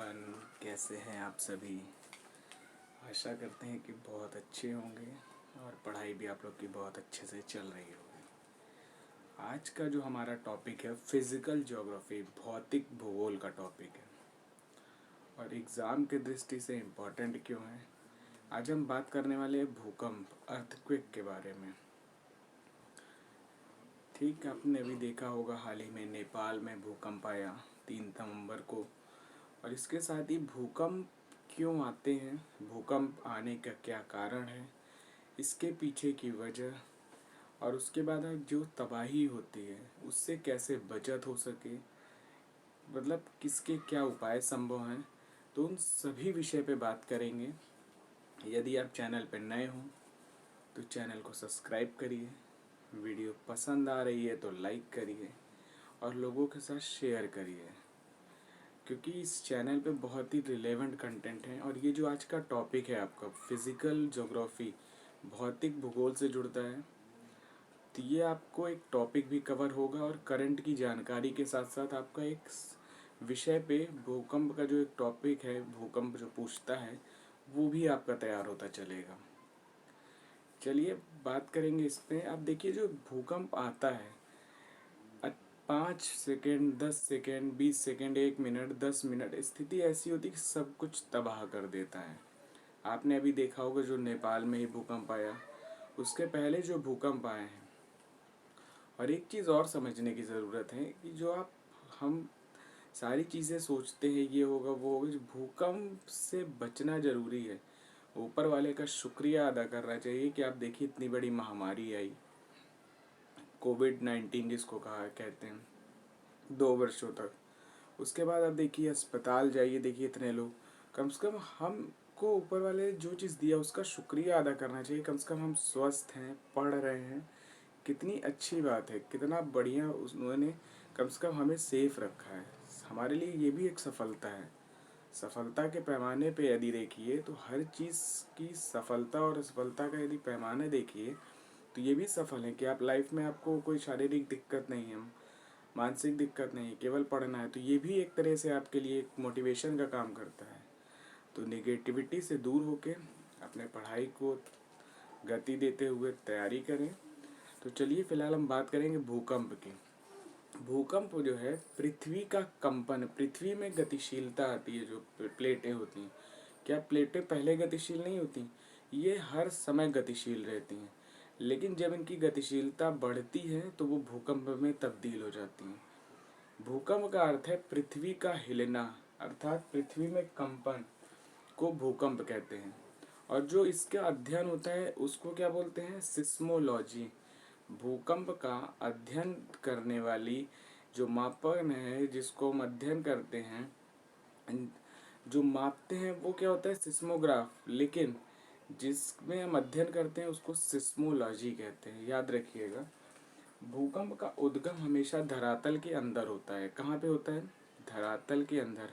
Everyone, कैसे हैं आप सभी। आशा करते हैं कि बहुत अच्छे होंगे और पढ़ाई भी आप लोग की बहुत अच्छे से चल रही होगी। आज का जो हमारा टॉपिक है फिज़िकल ज्योग्राफी, भौतिक भूगोल का टॉपिक है और एग्ज़ाम की दृष्टि से इम्पोर्टेंट क्यों है। आज हम बात करने वाले हैं भूकंप, अर्थक्वेक के बारे में। ठीक, आपने अभी देखा होगा हाल ही में नेपाल में भूकंप आया 3 नवंबर को। और इसके साथ ही भूकंप क्यों आते हैं, भूकंप आने का क्या कारण है, इसके पीछे की वजह, और उसके बाद जो तबाही होती है उससे कैसे बचत हो सके, मतलब किसके क्या उपाय संभव हैं। तो उन सभी विषय पे बात करेंगे। यदि आप चैनल पर नए हों तो चैनल को सब्सक्राइब करिए, वीडियो पसंद आ रही है तो लाइक करिए और लोगों के साथ शेयर करिए, क्योंकि इस चैनल पे बहुत ही रिलेवेंट कंटेंट है। और ये जो आज का टॉपिक है आपका फिज़िकल ज्योग्राफी, भौतिक भूगोल से जुड़ता है, तो ये आपको एक टॉपिक भी कवर होगा और करंट की जानकारी के साथ साथ आपका एक विषय पे भूकंप का जो एक टॉपिक है, भूकंप जो पूछता है, वो भी आपका तैयार होता चलेगा। चलिए बात करेंगे इस पे। आप देखिए, जो भूकंप आता है 5 second, 10 second, 20 second, 1 minute, 10 minute, स्थिति ऐसी होती है कि सब कुछ तबाह कर देता है। आपने अभी देखा होगा जो नेपाल में ही भूकंप आया, उसके पहले जो भूकंप आए हैं। और एक चीज़ और समझने की ज़रूरत है कि जो हम सारी चीज़ें सोचते हैं ये होगा वो होगा, जो भूकंप से बचना ज़रूरी है। ऊपर वाले का शुक्रिया अदा करना चाहिए कि आप देखिए इतनी बड़ी महामारी आई, कोविड-19 जिसको कहा कहते हैं, 2 वर्षों तक। उसके बाद आप देखिए अस्पताल जाइए, देखिए इतने लोग। कम से कम हमको ऊपर वाले जो चीज़ दिया उसका शुक्रिया अदा करना चाहिए। कम से कम हम स्वस्थ हैं, पढ़ रहे हैं, कितनी अच्छी बात है, कितना बढ़िया उन्होंने कम से कम हमें सेफ रखा है। हमारे लिए ये भी एक सफलता है। सफलता के पैमाने पे यदि देखिए तो हर चीज़ की सफलता और असफलता का यदि पैमाने देखिए तो ये भी सफल है कि आप लाइफ में, आपको कोई शारीरिक दिक्कत नहीं है, मानसिक दिक्कत नहीं है, केवल पढ़ना है, तो ये भी एक तरह से आपके लिए एक मोटिवेशन का काम करता है। तो नेगेटिविटी से दूर होके अपने पढ़ाई को गति देते हुए तैयारी करें। तो चलिए फिलहाल हम बात करेंगे भूकंप की। भूकंप जो है पृथ्वी का कंपन, पृथ्वी में गतिशीलता आती है, जो प्लेटें होती हैं। क्या प्लेटें पहले गतिशील नहीं होती? ये हर समय गतिशील रहती हैं, लेकिन जब इनकी गतिशीलता बढ़ती है तो वो भूकंप में तब्दील हो जाती हैं। भूकंप का अर्थ है पृथ्वी का हिलना, अर्थात पृथ्वी में कंपन को भूकंप कहते हैं। और जो इसका अध्ययन होता है उसको क्या बोलते हैं? सिस्मोलॉजी। भूकंप का अध्ययन करने वाली जो मापन है, जिसको हम अध्ययन करते हैं, जो मापते हैं, वो क्या होता है? सिस्मोग्राफ। लेकिन जिसमें हम अध्ययन करते हैं उसको सिस्मोलॉजी कहते हैं। याद रखिएगा, भूकंप का उद्गम हमेशा धरातल के अंदर होता है। कहाँ पे होता है? धरातल के अंदर,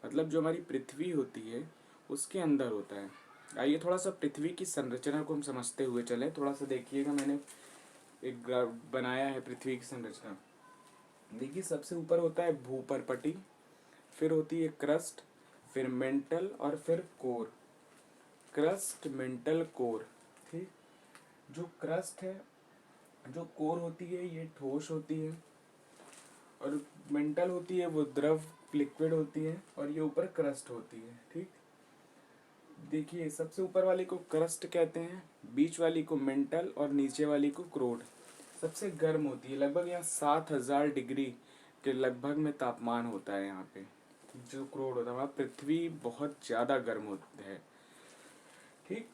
मतलब जो हमारी पृथ्वी होती है उसके अंदर होता है। आइए थोड़ा सा पृथ्वी की संरचना को हम समझते हुए चलें। थोड़ा सा देखिएगा, मैंने एक ग्राफ बनाया है पृथ्वी की संरचना। देखिए, सबसे ऊपर होता है भूपर्पटी, फिर होती है क्रस्ट, फिर मेंटल और फिर कोर। Crust, mental, core. ठीक, जो क्रस्ट है, जो कोर होती है ये ठोस होती है, और मेंटल होती है वो द्रव, लिक्विड होती है, और ये ऊपर क्रस्ट होती है। ठीक, देखिए सबसे ऊपर वाली को क्रस्ट कहते हैं, बीच वाली को मेंटल और नीचे वाली को क्रोड। सबसे गर्म होती है, लगभग यहाँ 7,000 डिग्री के लगभग में तापमान होता है यहाँ पे। जो क्रोड होता है, वहाँ पृथ्वी बहुत ज़्यादा गर्म होती है। ठीक,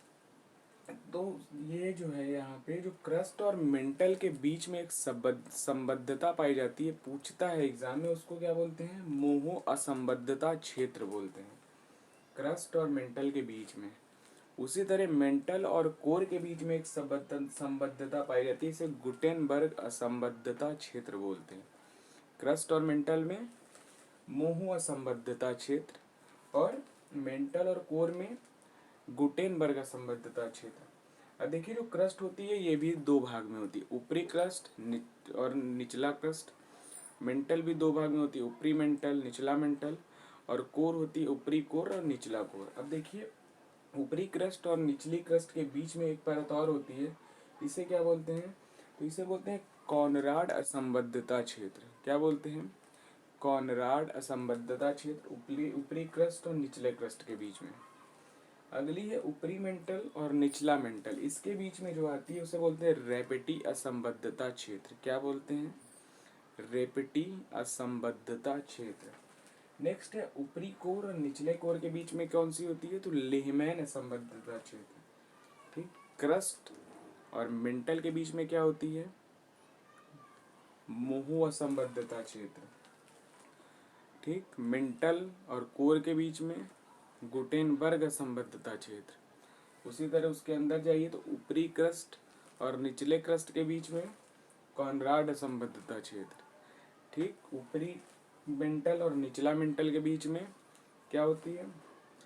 तो ये जो है यहाँ पे जो क्रस्ट और मेंटल के बीच में एक संबद्धता पाई जाती है। पूछता है एग्जाम में, उसको क्या बोलते हैं? मोहो असंबद्धता क्षेत्र बोलते हैं, क्रस्ट और मेंटल के बीच में। उसी तरह मेंटल और कोर के बीच में एक संबद्धता पाई जाती है, इसे गुटेनबर्ग असंबद्धता क्षेत्र बोलते हैं। क्रस्ट और मेंटल में मोहो असंबद्धता क्षेत्र, और मेंटल और कोर में गुटेनबर्ग असंबद्धता क्षेत्र। अब देखिए, जो क्रस्ट होती है ये भी 2 भाग में होती है, ऊपरी क्रस्ट और निचला क्रस्ट। मेंटल भी 2 भाग में होती है, ऊपरी मेंटल, निचला मेंटल। और कोर होती है ऊपरी कोर और निचला कोर। अब देखिए ऊपरी क्रस्ट और निचली क्रस्ट के बीच में एक परत और होती है, इसे क्या बोलते हैं? तो इसे बोलते हैं कॉनराड असंबद्धता क्षेत्र। क्या बोलते हैं? कॉनराड असंबद्धता क्षेत्र, ऊपरी ऊपरी क्रस्ट और निचले क्रस्ट के बीच में। अगली है ऊपरी मेंटल और निचला मेंटल, इसके बीच में जो आती है उसे बोलते हैं रेपेटी असंबद्धता क्षेत्र। क्या बोलते हैं? रेपेटी असंबद्धता क्षेत्र। नेक्स्ट है ऊपरी कोर और निचले कोर के बीच में कौन सी होती है? तो लेहमैन असंबद्धता क्षेत्र। ठीक, क्रस्ट और मेंटल के बीच में क्या होती है? मोहु असंबद्धता क्षेत्र। ठीक, मेंटल और कोर के बीच में गुटेनबर्ग असंबद्धता क्षेत्र। उसी तरह उसके अंदर जाइए तो ऊपरी क्रस्ट और निचले क्रस्ट के बीच में कॉनराड असंबद्धता क्षेत्र। ठीक, ऊपरी मेंटल और निचला मेंटल के बीच में क्या होती है?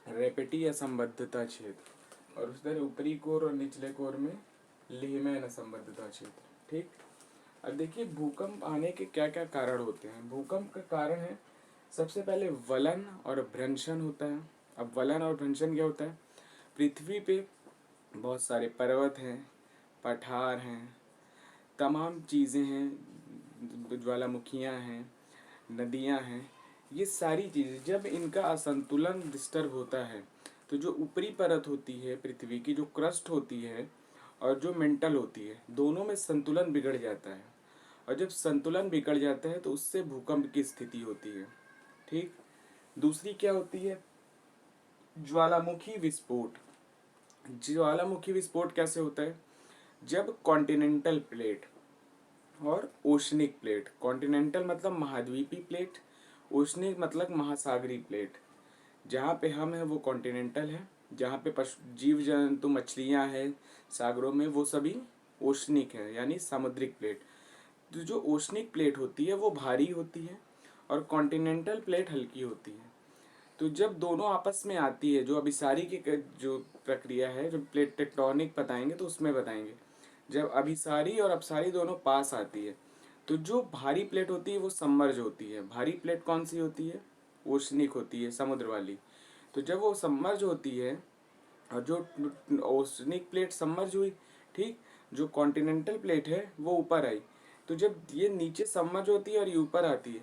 रेपेटी असंबद्धता क्षेत्र। और उस तरह ऊपरी कोर और निचले कोर में लेहमैन असंबद्धता क्षेत्र। ठीक, अब देखिए भूकंप आने के क्या क्या कारण होते हैं। भूकंप का कारण है सबसे पहले वलन और भ्रंशन होता है। अब वलन और भ्रंशन क्या होता है? पृथ्वी पे बहुत सारे पर्वत हैं, पठार हैं, तमाम चीज़ें हैं, ज्वालामुखियाँ हैं, नदियाँ हैं, ये सारी चीज़ें जब इनका असंतुलन डिस्टर्ब होता है तो जो ऊपरी परत होती है पृथ्वी की, जो क्रस्ट होती है और जो मेंटल होती है, दोनों में संतुलन बिगड़ जाता है। और जब संतुलन बिगड़ जाता है तो उससे भूकंप की स्थिति होती है। ठीक, दूसरी क्या होती है? ज्वालामुखी विस्फोट। ज्वालामुखी विस्फोट कैसे होता है? जब कॉन्टिनेंटल प्लेट और ओशनिक प्लेट, कॉन्टिनेंटल मतलब महाद्वीपीय प्लेट, ओशनिक मतलब महासागरीय प्लेट, जहाँ पे हम हैं वो कॉन्टिनेंटल है, जहाँ पे पशु जीव जंतु मछलियाँ हैं सागरों में वो सभी ओशनिक है यानी सामुद्रिक प्लेट। तो जो ओशनिक प्लेट होती है वो भारी होती है और कॉन्टिनेंटल प्लेट हल्की होती है। तो जब दोनों आपस में आती है, जो अभिसारी की जो प्रक्रिया है, जो प्लेट टेक्टोनिक बताएंगे तो उसमें बताएंगे, जब अभिसारी और अपसारी दोनों पास आती है तो जो भारी प्लेट होती है वो सबमर्ज होती है। भारी प्लेट कौन सी होती है? ओशनिक होती है, समुद्र वाली। तो जब वो सबमर्ज होती है और जो ओशनिक प्लेट सबमर्ज हुई, ठीक, जो कॉन्टिनेंटल प्लेट है वो ऊपर आई, तो जब ये नीचे सबमर्ज होती है और ये ऊपर आती है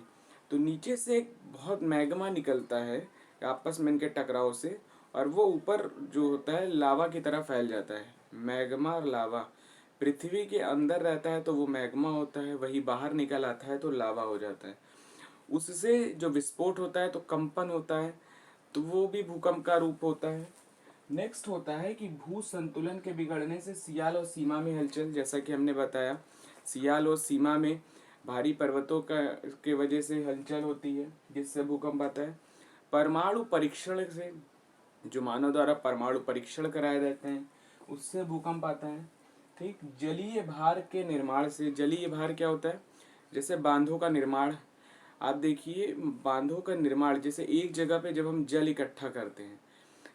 तो नीचे से एक बहुत मैग्मा निकलता है आपस में इनके टकराव से, और वो ऊपर जो होता है लावा की तरह फैल जाता है। मैग्मा और लावा, पृथ्वी के अंदर रहता है तो वो मैग्मा होता है, वही बाहर निकल आता है तो लावा हो जाता है। उससे जो विस्फोट होता है तो कंपन होता है, तो वो भी भूकंप का रूप होता है। नेक्स्ट होता है कि भू संतुलन के बिगड़ने से सियाल और सीमा में हलचल। जैसा कि हमने बताया, सियाल और सीमा में भारी पर्वतों का के वजह से हलचल होती है जिससे भूकंप आता है। परमाणु परीक्षण से, जो मानव द्वारा परमाणु परीक्षण कराए जाते हैं, उससे भूकंप आता है। ठीक, जलीय भार के निर्माण से। जलीय भार क्या होता है? जैसे बांधों का निर्माण, आप देखिए बांधों का निर्माण, जैसे एक जगह पे जब हम जल इकट्ठा करते हैं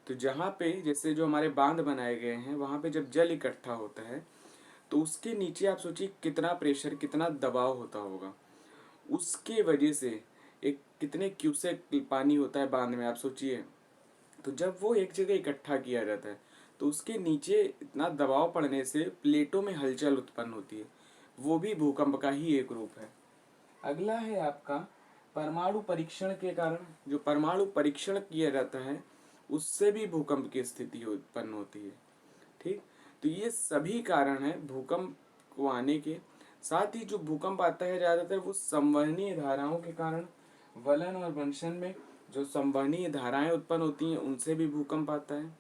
तो जहाँ पे जैसे जो हमारे बांध बनाए गए हैं वहाँ पे जब जल इकट्ठा होता है तो उसके नीचे आप सोचिए कितना प्रेशर, कितना दबाव होता होगा। उसके वजह से एक कितने क्यूसेक पानी होता है बांध में, आप सोचिए। तो जब वो एक जगह इकट्ठा किया जाता है तो उसके नीचे इतना दबाव पड़ने से प्लेटों में हलचल उत्पन्न होती है, वो भी भूकंप का ही एक रूप है। अगला है आपका परमाणु परीक्षण के कारण। जो परमाणु परीक्षण किया जाता है उससे भी भूकंप की स्थिति उत्पन्न होती है। ठीक, तो ये सभी कारण है भूकंप को आने के। साथ ही जो भूकंप आता है ज़्यादातर वो संवहनीय धाराओं के कारण, वलन और वंशन में जो संवहनीय धाराएं उत्पन्न होती हैं उनसे भी भूकंप आता है।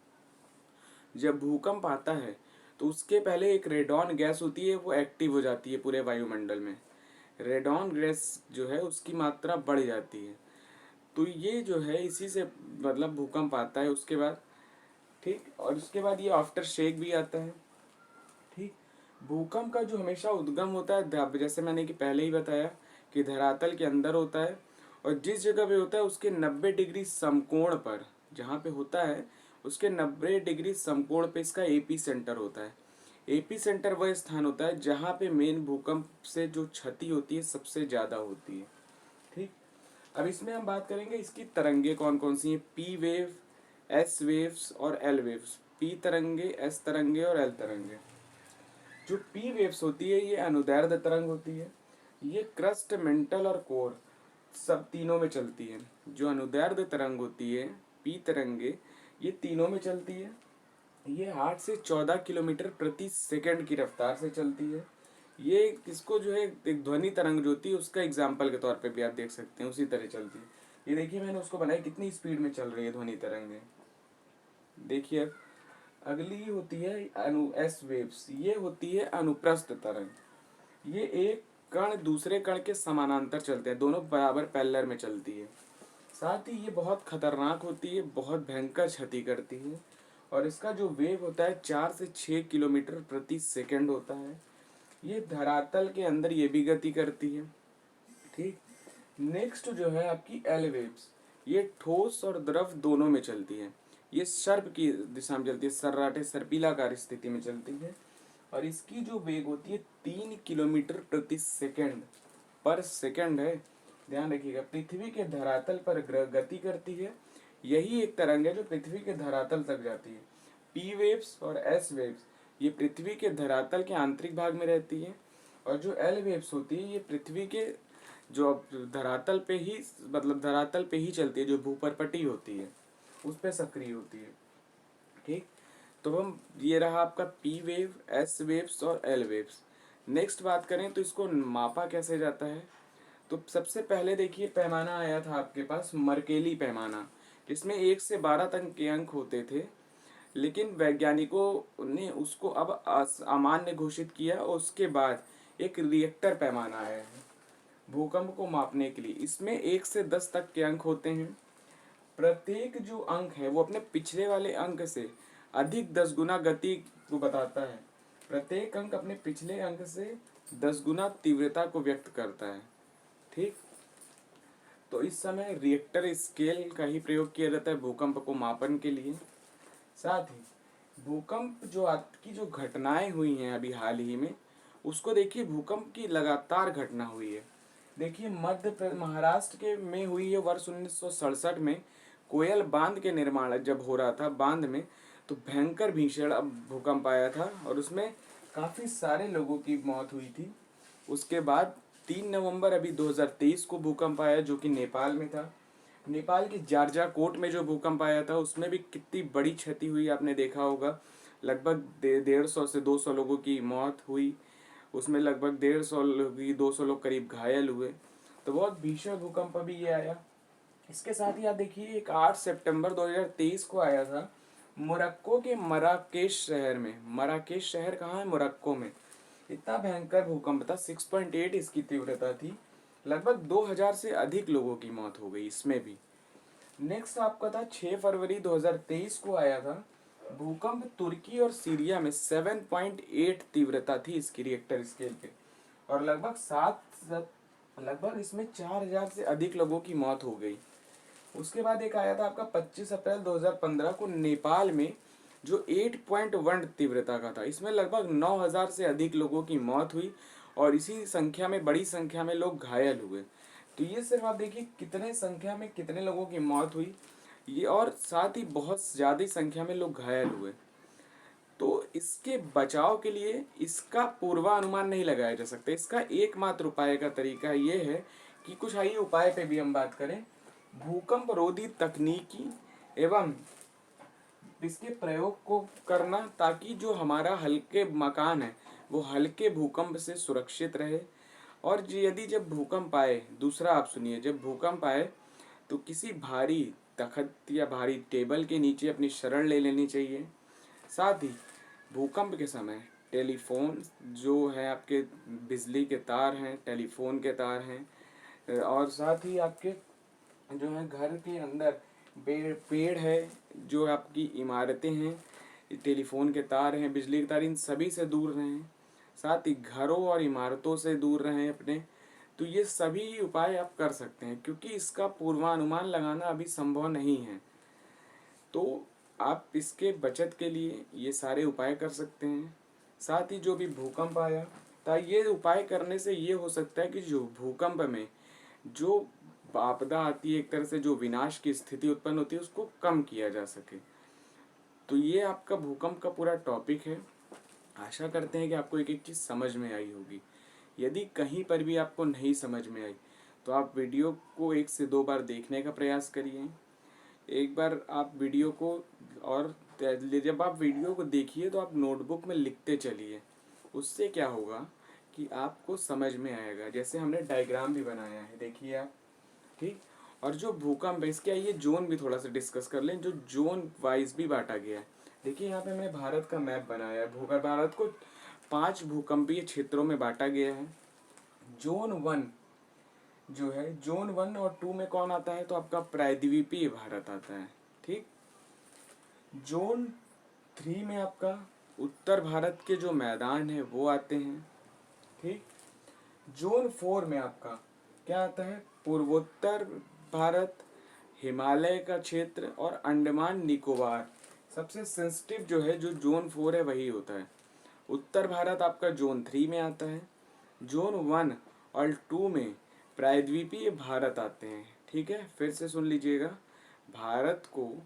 जब भूकंप आता है तो उसके पहले एक रेडॉन गैस होती है, वो एक्टिव हो जाती है पूरे वायुमंडल में। रेडॉन गैस जो है उसकी मात्रा बढ़ जाती है, तो ये जो है इसी से मतलब भूकंप आता है उसके बाद। ठीक, और उसके बाद ये आफ्टर शेक भी आता है। ठीक, भूकंप का जो हमेशा उद्गम होता है, जैसे मैंने कि पहले ही बताया कि धरातल के अंदर होता है, और जिस जगह पे होता है उसके 90 डिग्री समकोण पर, जहाँ पे होता है उसके 90 डिग्री समकोण पे इसका एपी सेंटर होता है। एपी सेंटर वह स्थान होता है जहाँ पे मेन भूकंप से जो क्षति होती है सबसे ज़्यादा होती है। ठीक, अब इसमें हम बात करेंगे इसकी तरंगे कौन कौन सी हैं। पी वेव, एस वेव्स और एल वेव्स। पी तरंगे, एस तरंगे और एल तरंगे। जो पी वेव्स होती है ये अनुदैर्ध्य तरंग होती है। ये क्रस्ट, मेंटल और कोर सब तीनों में चलती है। जो अनुदैर्ध्य तरंग होती है, पी तरंगे, ये तीनों में चलती है। ये 8 से 14 किलोमीटर प्रति सेकंड की रफ्तार से चलती है। ये इसको जो है एक ध्वनि तरंग जो होती है उसका एग्जाम्पल के तौर पे भी आप देख सकते हैं, उसी तरह चलती है। ये देखिए मैंने उसको बनाई, कितनी स्पीड में चल रही है ध्वनि तरंगें। देखिए अब अगली होती है एस वेव्स। ये होती है अनुप्रस्थ तरंग। ये एक कण दूसरे कण के समानांतर चलते हैं, दोनों बराबर पैरेलल में चलती है। साथ ही ये बहुत खतरनाक होती है, बहुत भयंकर क्षति करती है। और इसका जो वेग होता है 4 से 6 किलोमीटर प्रति सेकंड होता है। ये धरातल के अंदर ये भी गति करती है। ठीक। नेक्स्ट जो है आपकी एल वेव्स। ये ठोस और द्रव दोनों में चलती है। ये सर्प की दिशा में चलती है, सर्राटे सर्पिलाकार स्थिति में चलती है। और इसकी जो वेग होती है 3 किलोमीटर प्रति सेकंड पर सेकंड है। ध्यान रखिएगा, पृथ्वी के धरातल पर गति करती है। यही एक तरंग है जो पृथ्वी के धरातल तक जाती है। पी वेव्स और एस वेव्स ये पृथ्वी के धरातल के आंतरिक भाग में रहती है। और जो एल वेव्स होती है ये पृथ्वी के जो धरातल पे ही, मतलब धरातल पे ही चलती है, जो भूपर्पटी होती है उस पे सक्रिय होती है। ठीक। तो हम ये रहा आपका पी वेव, एस वेव्स और एल वेव्स। नेक्स्ट बात करें तो इसको मापा कैसे जाता है। तो सबसे पहले देखिए पैमाना आया था आपके पास, मर्केली पैमाना, जिसमें 1 से 12 तक के अंक होते थे। लेकिन वैज्ञानिकों ने उसको अब अमान्य घोषित किया और उसके बाद एक रिएक्टर पैमाना आया है भूकंप को मापने के लिए। इसमें 1 से 10 तक के अंक होते हैं। प्रत्येक जो अंक है वो अपने पिछले वाले अंक से अधिक 10 गुना गति को बताता है। प्रत्येक अंक अपने पिछले अंक से 10 गुना तीव्रता को व्यक्त करता है। ठीक। तो इस समय रिएक्टर स्केल का ही प्रयोग किया जाता है भूकंप को मापन के लिए। साथ ही भूकंप जो आपकी जो घटनाएं हुई हैं अभी हाल ही में, उसको देखिए, भूकंप की लगातार घटना हुई है। देखिए महाराष्ट्र के में हुई है वर्ष 1967 में। कोयल बांध के निर्माण जब हो रहा था बांध में, तो भयंकर भीषण भूकंप आया था और उसमें काफी सारे लोगों की मौत हुई थी। उसके बाद 3 नवंबर अभी 2023 को भूकंप आया जो कि नेपाल में था। नेपाल के जारजाकोट में जो भूकंप आया था उसमें भी कितनी बड़ी क्षति हुई आपने देखा होगा। लगभग 150 से 200 लोगों की मौत हुई। उसमें लगभग 150 200 लोग करीब घायल हुए। तो बहुत भीषण भूकंप अभी ये आया। इसके साथ ही आप देखिए एक 8 सितंबर 2023 को आया था मोरक्को के मराकेश शहर में। मराकेश शहर कहाँ है? मोरक्को में। इतना भयंकर भूकंप था, 6.8 इसकी तीव्रता थी। लगभग 2000 से अधिक लोगों की मौत हो गई इसमें भी। नेक्स्ट आपका था 6 फरवरी 2023 को आया था भूकंप तुर्की और सीरिया में। 7.8 तीव्रता थी इसकी रिएक्टर स्केल पे। और लगभग इसमें 4000 से अधिक लोगों की मौत हो गई। उसके बाद एक आया था आपका 25 अप्रैल 2015 को नेपाल में, जो 8.1 तीव्रता का था। इसमें लगभग 9000 से अधिक लोगों की मौत हुई और इसी संख्या में बड़ी संख्या में लोग घायल हुए। तो ये सिर्फ आप देखिए कितने संख्या में कितने लोगों की मौत हुई ये, और साथ ही बहुत ज़्यादा संख्या में लोग घायल हुए। तो इसके बचाव के लिए इसका पूर्वानुमान नहीं लगाया जा सकता। इसका एकमात्र उपाय का तरीका ये है कि कुछ आइए उपाय पे भी हम बात करें। भूकंप रोधी तकनीकी एवं इसके प्रयोग को करना, ताकि जो हमारा हल्के मकान है वो हल्के भूकंप से सुरक्षित रहे। और यदि जब भूकंप आए, दूसरा आप सुनिए, जब भूकंप आए तो किसी भारी तख्त या भारी टेबल के नीचे अपनी शरण ले लेनी चाहिए। साथ ही भूकंप के समय टेलीफोन जो है, आपके बिजली के तार हैं, टेलीफोन के तार हैं, और साथ ही आपके जो है घर के अंदर पेड़ है, जो आपकी इमारतें हैं, टेलीफोन के तार हैं, बिजली के तार, इन सभी से दूर रहें। साथ ही घरों और इमारतों से दूर रहें अपने। तो ये सभी उपाय आप कर सकते हैं, क्योंकि इसका पूर्वानुमान लगाना अभी संभव नहीं है। तो आप इसके बचत के लिए ये सारे उपाय कर सकते हैं। साथ ही जो भी भूकंप आया था, ये उपाय करने से ये हो सकता है कि जो भूकंप में जो आपदा आती है, एक तरह से जो विनाश की स्थिति उत्पन्न होती है, उसको कम किया जा सके। तो ये आपका भूकंप का पूरा टॉपिक है। आशा करते हैं कि आपको एक एक चीज़ समझ में आई होगी। यदि कहीं पर भी आपको नहीं समझ में आई तो आप वीडियो को 1 से 2 बार देखने का प्रयास करिए। एक बार आप वीडियो को, और जब आप वीडियो को देखिए तो आप नोटबुक में लिखते चलिए। उससे क्या होगा कि आपको समझ में आएगा। जैसे हमने डायग्राम भी बनाया है, देखिए आप, ठीक। और जो भूकंप है, इसके आइए जोन भी थोड़ा सा डिस्कस कर लें, जो जोन वाइज भी बांटा गया है। देखिए यहाँ पे हमने भारत का मैप बनाया है। भारत को 5 भूकंपीय क्षेत्रों में बांटा गया है। जोन 1 जो है, जोन 1 और 2 में कौन आता है, तो आपका प्रायद्वीपीय भारत आता है, ठीक। जोन 3 में आपका उत्तर भारत के जो मैदान है वो आते हैं, ठीक। जोन 4 में आपका क्या आता है, पूर्वोत्तर भारत, हिमालय का क्षेत्र और अंडमान निकोबार। सबसे सेंसिटिव जो है, जो जोन 4 है वही होता है। उत्तर भारत आपका जोन 3 में आता है। जोन 1 और 2 में प्रायद्वीपीय भारत आते हैं, ठीक है। फिर से सुन लीजिएगा, भारत को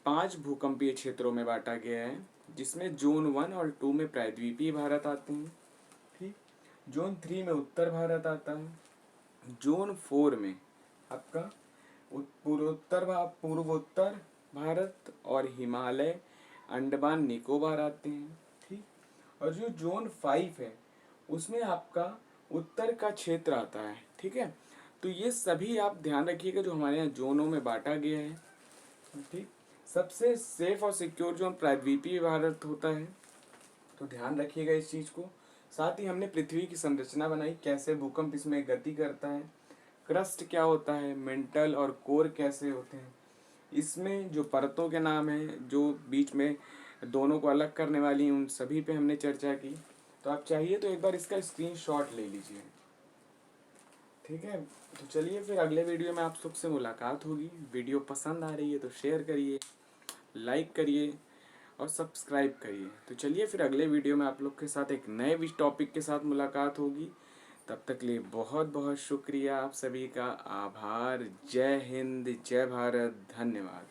5 भूकंपीय क्षेत्रों में बांटा गया है, जिसमें जोन 1 और 2 में प्रायद्वीपीय भारत आते हैं, ठीक। जोन 3 में उत्तर भारत आता है। जोन 4 में आपका पूर्वोत्तर भारत और हिमालय, अंडमान निकोबार आते हैं, ठीक। और जो जोन 5 है उसमें आपका उत्तर का क्षेत्र आता है, ठीक है। तो ये सभी आप ध्यान रखिएगा जो हमारे यहाँ जोनों में बांटा गया है, ठीक। सबसे सेफ और सिक्योर जोन प्रायद्वीपीय भारत होता है, तो ध्यान रखिएगा इस चीज़ को। साथ ही हमने पृथ्वी की संरचना बनाई, कैसे भूकंप इसमें गति करता है, क्रस्ट क्या होता है, मेंटल और कोर कैसे होते हैं, इसमें जो परतों के नाम हैं, जो बीच में दोनों को अलग करने वाली हैं, उन सभी पे हमने चर्चा की। तो आप चाहिए तो एक बार इसका स्क्रीनशॉट ले लीजिए, ठीक है। तो चलिए फिर अगले वीडियो में आप सबसे मुलाकात होगी। वीडियो पसंद आ रही है तो शेयर करिए, लाइक करिए और सब्सक्राइब करिए। तो चलिए फिर अगले वीडियो में आप लोग के साथ एक नए टॉपिक के साथ मुलाकात होगी। तब तक लिए बहुत बहुत शुक्रिया आप सभी का, आभार। जय हिंद, जय भारत, धन्यवाद।